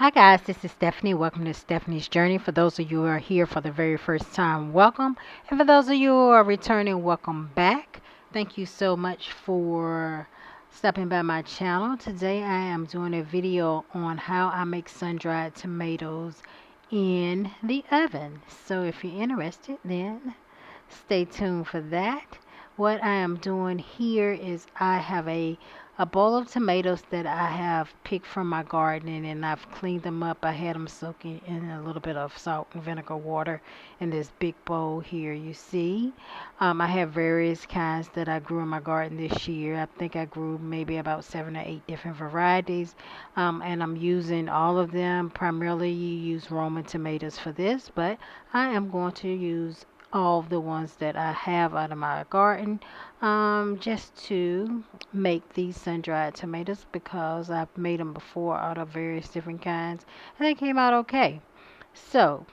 Hi guys, this is Stephanie. Welcome to Stephanie's Journey. For those of you who are here for the very first time, welcome. And for those of you who are returning, welcome back. Thank you so much for stopping by my channel. Today I am doing a video on how I make sun-dried tomatoes in the oven. So if you're interested, then stay tuned for that. What I am doing here is I have a bowl of tomatoes that I have picked from my garden and I've cleaned them up. I had them soaking in a little bit of salt and vinegar water in this big bowl here you see. I have various kinds that I grew in my garden this year. I think I grew maybe about 7 or 8 different varieties, and I'm using all of them. Primarily you use Roman tomatoes for this, but I am going to use all of the ones that I have out of my garden, just to make these sun-dried tomatoes because I've made them before out of various different kinds and they came out okay. So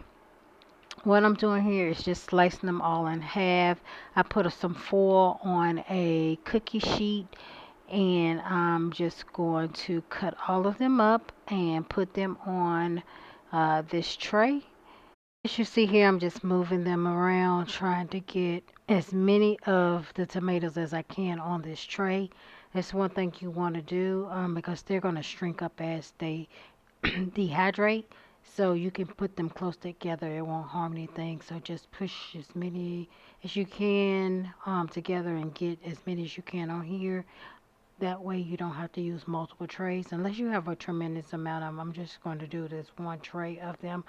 what I'm doing here is just slicing them all in half. I put some foil on a cookie sheet and I'm just going to cut all of them up and put them on this tray. As you see here, I'm just moving them around, trying to get as many of the tomatoes as I can on this tray. That's one thing you want to do, because they're going to shrink up as they dehydrate. So you can put them close together. It won't harm anything. So just push as many as you can together and get as many as you can on here. That way you don't have to use multiple trays unless you have a tremendous amount of them. I'm just going to do this one tray of them.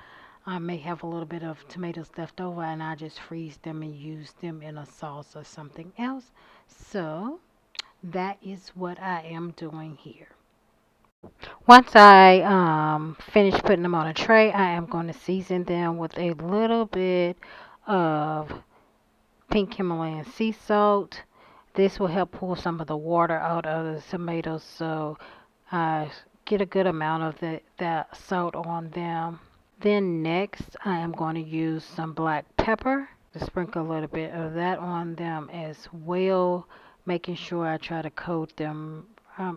I may have a little bit of tomatoes left over and I just freeze them and use them in a sauce or something else. So that is what I am doing here. Once I finish putting them on a tray, I am going to season them with a little bit of pink Himalayan sea salt. This will help pull some of the water out of the tomatoes, so I get a good amount of that salt on them. Then next I am going to use some black pepper to sprinkle a little bit of that on them as well, making sure I try to coat them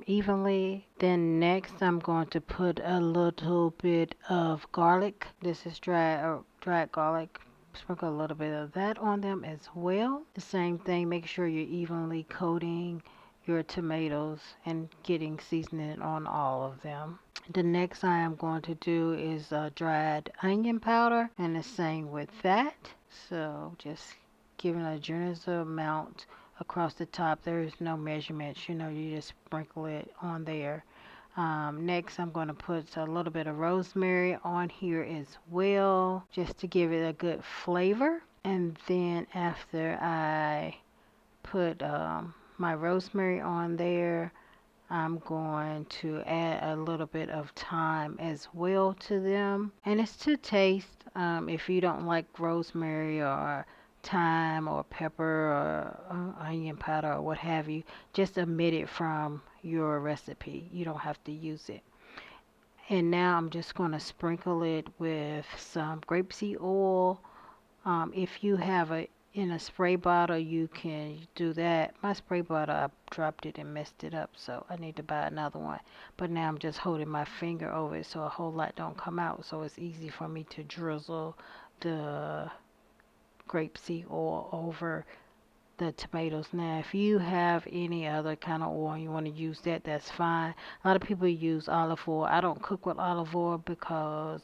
evenly. Then next I'm going to put a little bit of garlic. This is dried garlic. Sprinkle a little bit of that on them as well. The same thing, make sure you're evenly coating your tomatoes and getting seasoning on all of them. The next I am going to do is dried onion powder, and the same with that. So just giving a generous amount across the top. There is no measurements, you just sprinkle it on there. Next I'm going to put a little bit of rosemary on here as well, just to give it a good flavor. And then after I put my rosemary on there, I'm going to add a little bit of thyme as well to them. And it's to taste. If you don't like rosemary or thyme or pepper or onion powder or what have you, just omit it from your recipe. You don't have to use it. And now I'm just going to sprinkle it with some grapeseed oil. If you have a in a spray bottle, you can do that. My spray bottle, I dropped it and messed it up, so I need to buy another one. But now I'm just holding my finger over it so a whole lot don't come out, so it's easy for me to drizzle the grapeseed oil over the tomatoes. Now if you have any other kind of oil and you want to use that, that's fine. A lot of people use olive oil. I don't cook with olive oil because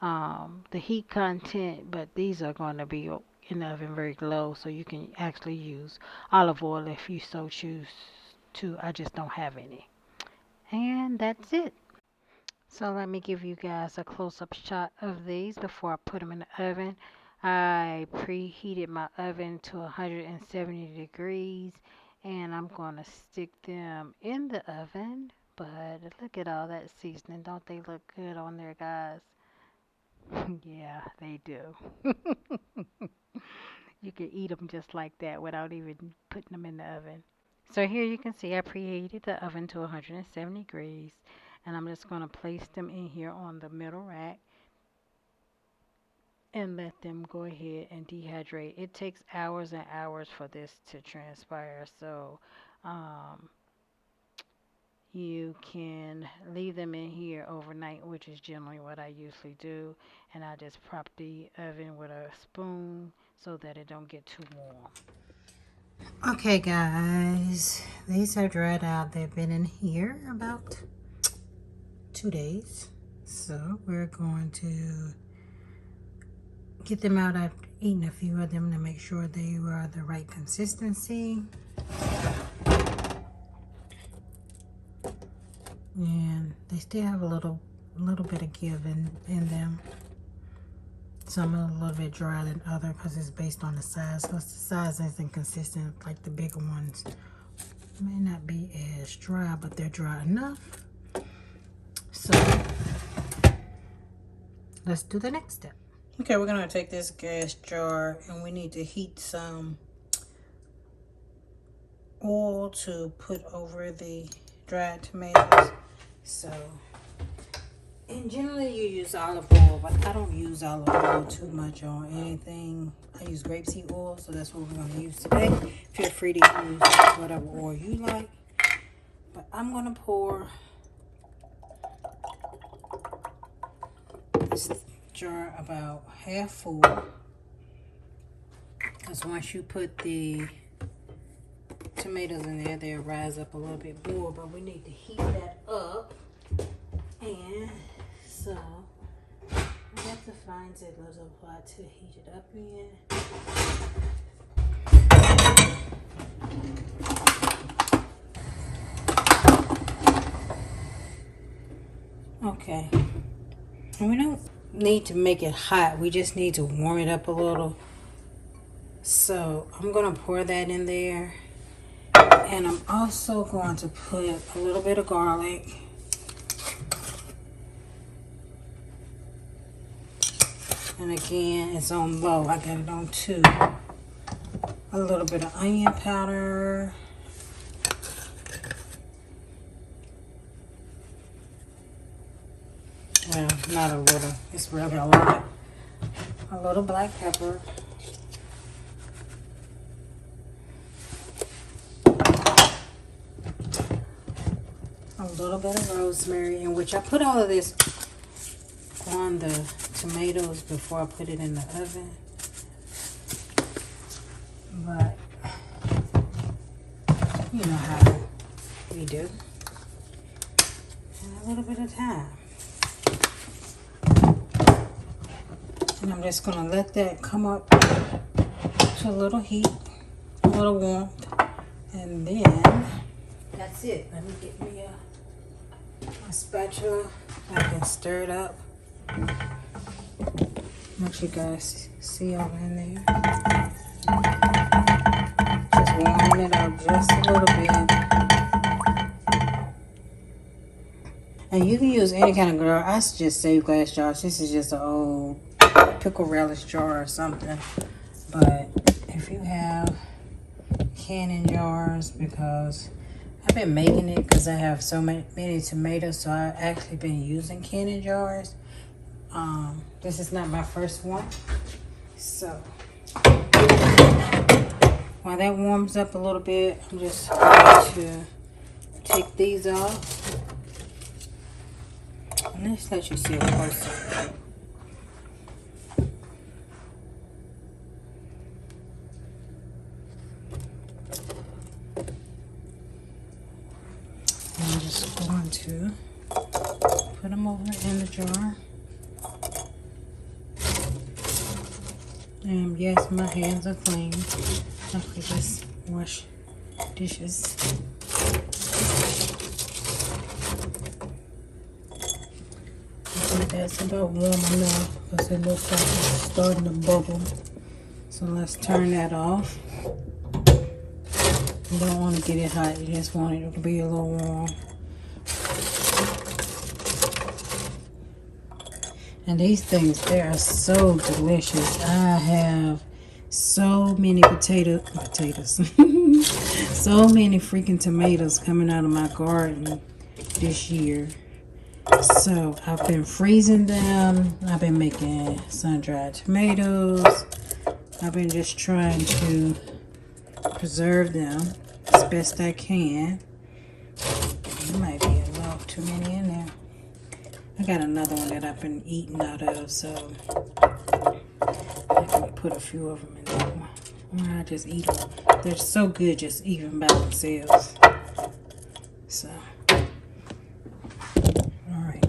the heat content, but these are going to be in the oven very low, so you can actually use olive oil if you so choose to. I just don't have any. And that's it. So let me give you guys a close-up shot of these before I put them in the oven. I preheated my oven to 170 degrees and I'm going to stick them in the oven. But look at all that seasoning. Don't they look good on there, guys? Yeah, they do. You can eat them just like that without even putting them in the oven. So here you can see I preheated the oven to 170 degrees and I'm just going to place them in here on the middle rack and let them go ahead and dehydrate. It takes hours and hours for this to transpire, so um, you can leave them in here overnight, which is generally what I usually do. And I just prop the oven with a spoon so that it don't get too warm. Okay guys, these are dried out. They've been in here about 2 days. So we're going to get them out. I've eaten a few of them to make sure they are the right consistency. And they still have a little bit of give in them. Some are a little bit drier than other because it's based on the size. Because the size isn't consistent, like the bigger ones may not be as dry, but they're dry enough. So let's do the next step. Okay, we're gonna take this gas jar and we need to heat some oil to put over the dried tomatoes. So, and generally you use olive oil, but I don't use olive oil too much on anything. I use grapeseed oil, so that's what we're going to use today. Feel free to use whatever oil you like. But I'm going to pour this jar about half full. Because once you put the tomatoes in there, they'll rise up a little bit more. But we need to heat that up. And so I have to find a little pot to heat it up in. Okay. And we don't need to make it hot. We just need to warm it up a little. So I'm going to pour that in there. And I'm also going to put a little bit of garlic. And again, it's on low. I got it on 2. A little bit of onion powder. Well, not a little. It's really a lot. A little black pepper. A little bit of rosemary, in which I put all of this on the tomatoes before I put it in the oven. But you know how we do. And a little bit of thyme. And I'm just gonna let that come up to a little heat, a little warmth, and then that's it. Let me get me a spatula. I can stir it up. Let you guys see over in there. Just warming it up just a little bit. And you can use any kind of jar. I suggest save glass jars. This is just an old pickle relish jar or something. But if you have canning jars, because I've been making it because I have so many tomatoes, so I've actually been using canning jars. This is not my first one. So while that warms up a little bit, I'm just going to take these off. And let's let you see it closer. I'm just going to put them over in the jar. And yes, my hands are clean. I could just wash dishes. I think that's about warm enough because it looks like it's starting to bubble. So let's turn that off. You don't want to get it hot, you just want it to be a little warm. And these things, they are so delicious. I have so many potatoes, so many freaking tomatoes coming out of my garden this year. So I've been freezing them. I've been making sun-dried tomatoes. I've been just trying to preserve them as best I can. You might be too many in there. I got another one that I've been eating out of, so I can put a few of them in that one. Or I just eat them. They're so good just even by themselves. So, alright.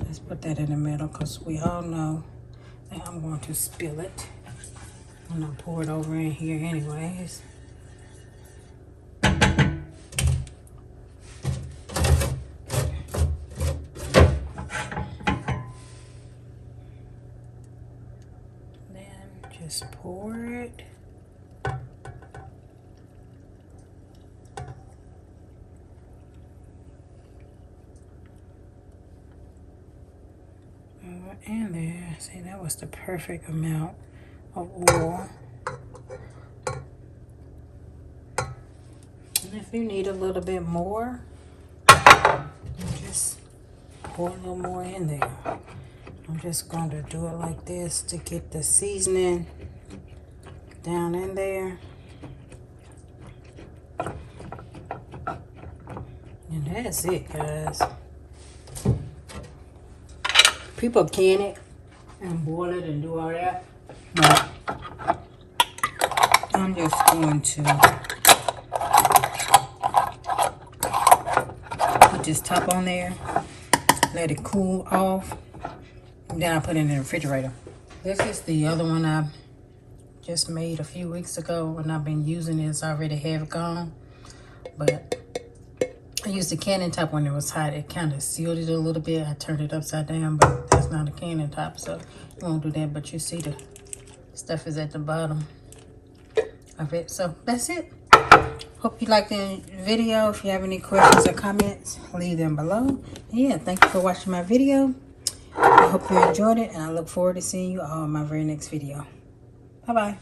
Let's put that in the middle because we all know that I'm going to spill it. I'm going to pour it over in here anyways. Just pour it. Over in there. See, that was the perfect amount of oil. And if you need a little bit more, just pour a little more in there. I'm just going to do it like this to get the seasoning down in there. And that's it, guys. People can it and boil it and do all that. But I'm just going to put this top on there, let it cool off. Then I put it in the refrigerator. This is the other one I just made a few weeks ago, and I've been using it. It's already half gone. But I used the canning top when it was hot. It kind of sealed it a little bit. I turned it upside down, but that's not a canning top, so you won't do that. But you see the stuff is at the bottom of it. So that's it. Hope you liked the video. If you have any questions or comments, leave them below. And yeah, thank you for watching my video. I hope you enjoyed it, and I look forward to seeing you all in my very next video. Bye-bye.